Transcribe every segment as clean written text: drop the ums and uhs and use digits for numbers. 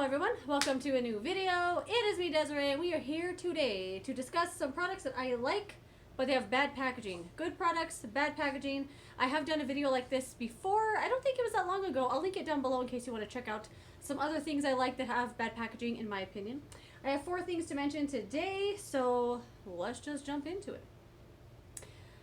Hello everyone, welcome to a new video. It is me, Desiree, and we are here today to discuss some products that I like, but they have bad packaging. Good products, bad packaging. I have done a video like this before. I don't think it was that long ago. I'll link it down below in case you want to check out some other things I like that have bad packaging, in my opinion. I have 4 things to mention today, so let's just jump into it.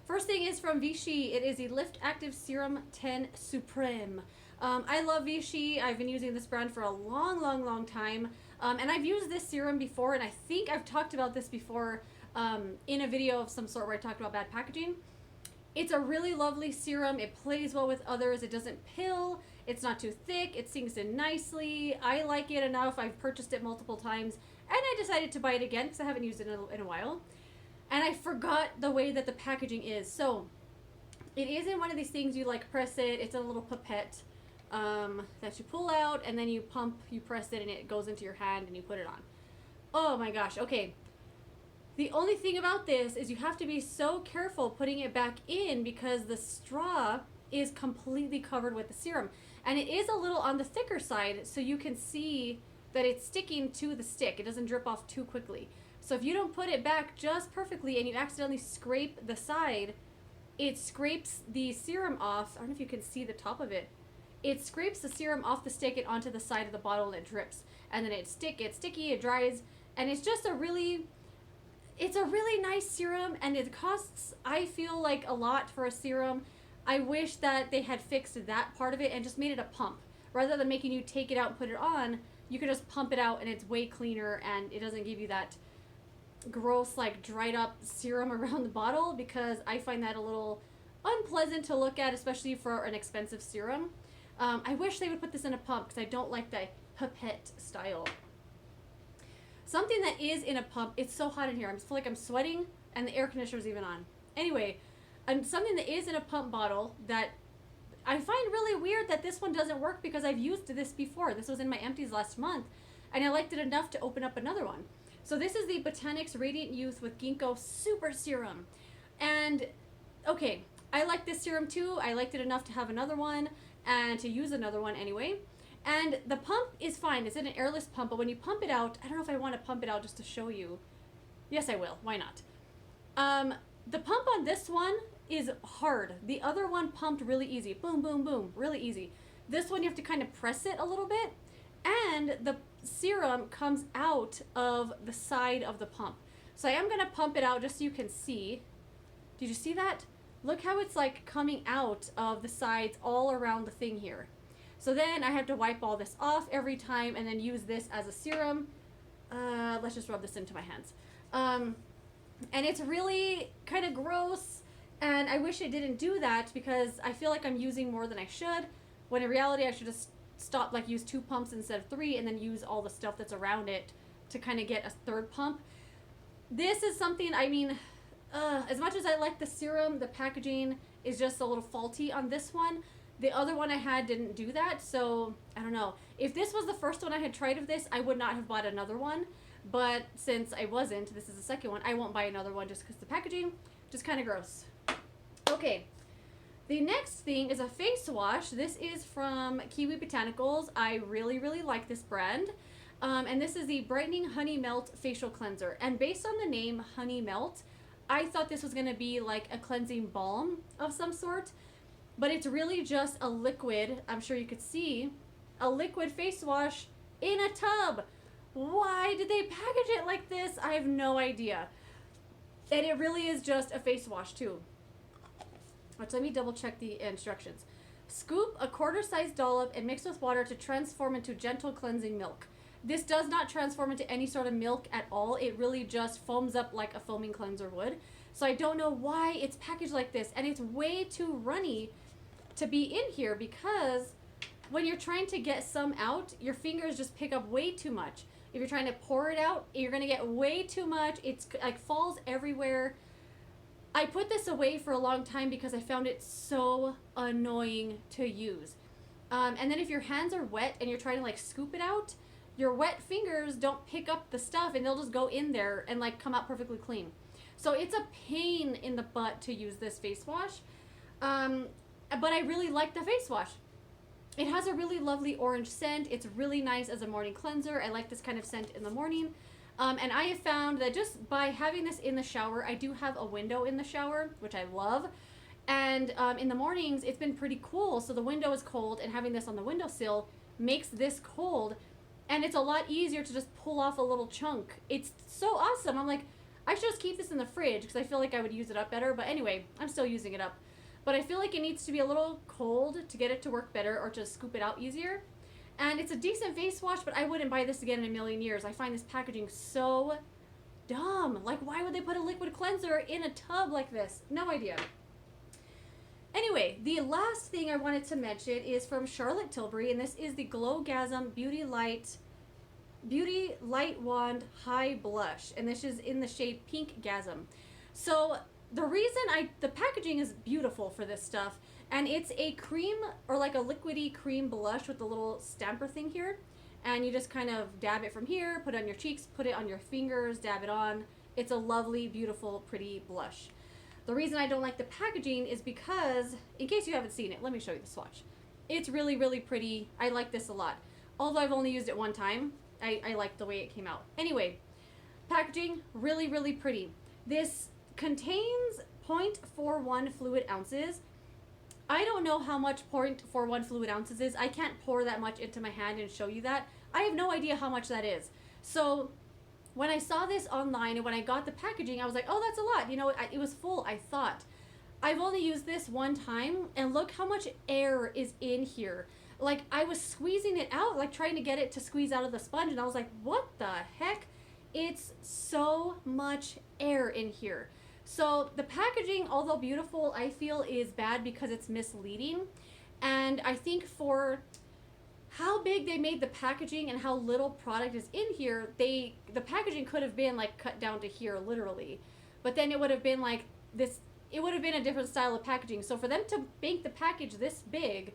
First thing is from Vichy. It is the Lift Active Serum 10 Supreme. I love Vichy. I've been using this brand for a long time. And I've used this serum before, and I think I've talked about this before in a video of some sort where I talked about bad packaging. It's a really lovely serum. It plays well with others. It doesn't pill. It's not too thick. It sinks in nicely. I like it enough. I've purchased it multiple times, and I decided to buy it again because I haven't used it in a while. And I forgot the way that the packaging is. So it is in one of these things you like press it. It's a little pipette that you pull out, and then you pump, you press it, and it goes into your hand and you put it on. Oh my gosh. Okay. The only thing about this is you have to be so careful putting it back in because the straw is completely covered with the serum. And it is a little on the thicker side, so you can see that it's sticking to the stick. It doesn't drip off too quickly. So if you don't put it back just perfectly and you accidentally scrape the side, it scrapes the serum off. I don't know if you can see the top of it. It scrapes the serum off the stick and onto the side of the bottle, and it drips. And then it's sticky, it dries, and it's just a really nice serum, and it costs, I feel like, a lot for a serum. I wish that they had fixed that part of it and just made it a pump. Rather than making you take it out and put it on, you can just pump it out and it's way cleaner, and it doesn't give you that gross, like, dried up serum around the bottle, because I find that a little unpleasant to look at, especially for an expensive serum. I wish they would put this in a pump because I don't like the pipette style. Something that is in a pump, it's so hot in here. I feel like I'm sweating and the air conditioner is even on. Anyway, something that is in a pump bottle that I find really weird that this one doesn't work, because I've used this before. This was in my empties last month, and I liked it enough to open up another one. So this is the Botanics Radiant Youth with Ginkgo Super Serum. And, okay, I like this serum too. I liked it enough to have another one and to use another one anyway. And the pump is fine. It's in an airless pump, but when you pump it out, I don't know if I want to pump it out just to show you. Yes, I will. Why not? The pump on this one is hard. The other one pumped really easy. Boom, boom, boom. Really easy. This one you have to kind of press it a little bit, and the serum comes out of the side of the pump. So I am going to pump it out just so you can see. Did you see that? Look how it's like coming out of the sides all around the thing here. So then I have to wipe all this off every time and then use this as a serum. Let's just rub this into my hands. And it's really kind of gross, and I wish it didn't do that because I feel like I'm using more than I should, when in reality I should just stop, like use 2 pumps instead of 3, and then use all the stuff that's around it to kind of get a 3rd pump. This is something, I mean, as much as I like the serum, the packaging is just a little faulty on this one. The other one I had didn't do that, so I don't know. If this was the first one I had tried of this, I would not have bought another one. But since I wasn't, this is the second one, I won't buy another one just because the packaging just kind of gross. Okay, the next thing is a face wash. This is from Kiwi Botanicals. I really like this brand. And this is the Brightening Honey Melt Facial Cleanser. And based on the name Honey Melt, I thought this was going to be like a cleansing balm of some sort. But it's really just a liquid, I'm sure you could see, a liquid face wash in a tub. Why did they package it like this? I have no idea. And it really is just a face wash too. Let me double check the instructions. Scoop a quarter-sized dollop and mix with water to transform into gentle cleansing milk. This does not transform into any sort of milk at all. It really just foams up like a foaming cleanser would. So I don't know why it's packaged like this, and it's way too runny to be in here, because when you're trying to get some out, your fingers just pick up way too much. If you're trying to pour it out, you're going to get way too much. It's like falls everywhere. I put this away for a long time because I found it so annoying to use. And then if your hands are wet and you're trying to like scoop it out, your wet fingers don't pick up the stuff, and they'll just go in there and like come out perfectly clean. So it's a pain in the butt to use this face wash. But I really like the face wash. It has a really lovely orange scent. It's really nice as a morning cleanser. I like this kind of scent in the morning. And I have found that just by having this in the shower, I do have a window in the shower, which I love. And in the mornings, it's been pretty cool. So the window is cold, and having this on the windowsill makes this cold. And it's a lot easier to just pull off a little chunk. It's so awesome. I'm like, I should just keep this in the fridge because I feel like I would use it up better. But anyway, I'm still using it up. But I feel like it needs to be a little cold to get it to work better or to scoop it out easier. And it's a decent face wash, but I wouldn't buy this again in a million years. I find this packaging so dumb. Like, why would they put a liquid cleanser in a tub like this? No idea. Anyway, the last thing I wanted to mention is from Charlotte Tilbury, and this is the Glowgasm Beauty Light Wand High Blush, and this is in the shade Pink Gasm. So the reason the packaging is beautiful for this stuff, and it's a cream or like a liquidy cream blush with a little stamper thing here, and you just kind of dab it from here, put it on your cheeks, put it on your fingers, dab it on. It's a lovely, beautiful, pretty blush. The reason I don't like the packaging is because, in case you haven't seen it, let me show you the swatch. It's really, really pretty. I like this a lot. Although I've only used it one time, I like the way it came out. Anyway, packaging, really, really pretty. This contains 0.41 fluid ounces. I don't know how much 0.41 fluid ounces is. I can't pour that much into my hand and show you that. I have no idea how much that is. So when I saw this online and when I got the packaging, I was like, oh, that's a lot. You know, it was full, I thought. I've only used this one time, and look how much air is in here. Like, I was squeezing it out, like trying to get it to squeeze out of the sponge, and I was like, what the heck? It's so much air in here. So the packaging, although beautiful, I feel is bad because it's misleading. And I think for how big they made the packaging and how little product is in here, the packaging could have been like cut down to here literally. But then it would have been like this, it would have been a different style of packaging. So for them to make the package this big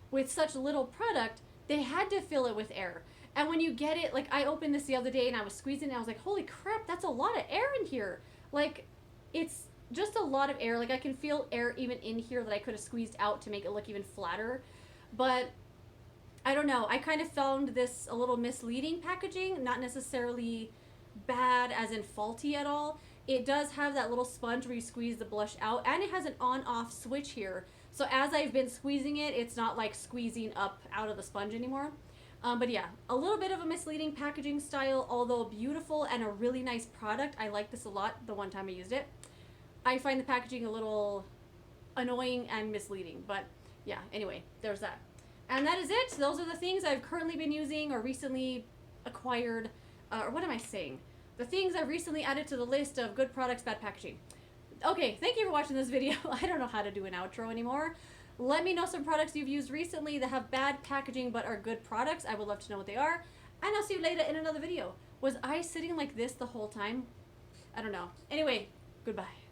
with such little product, they had to fill it with air. And when you get it, like I opened this the other day and I was squeezing it, I was like, holy crap, that's a lot of air in here. Like, it's just a lot of air. Like, I can feel air even in here that I could have squeezed out to make it look even flatter. But I don't know. I kind of found this a little misleading packaging, not necessarily bad as in faulty at all. It does have that little sponge where you squeeze the blush out, and it has an on-off switch here. So as I've been squeezing it, it's not like squeezing up out of the sponge anymore. But yeah, a little bit of a misleading packaging style, although beautiful and a really nice product. I like this a lot the one time I used it. I find the packaging a little annoying and misleading, but yeah, anyway, there's that. And that is it. Those are the things I've currently been using or recently acquired, or what am I saying? The things I've recently added to the list of good products, bad packaging. Okay, thank you for watching this video. I don't know how to do an outro anymore. Let me know some products you've used recently that have bad packaging but are good products. I would love to know what they are. And I'll see you later in another video. Was I sitting like this the whole time? I don't know. Anyway, goodbye.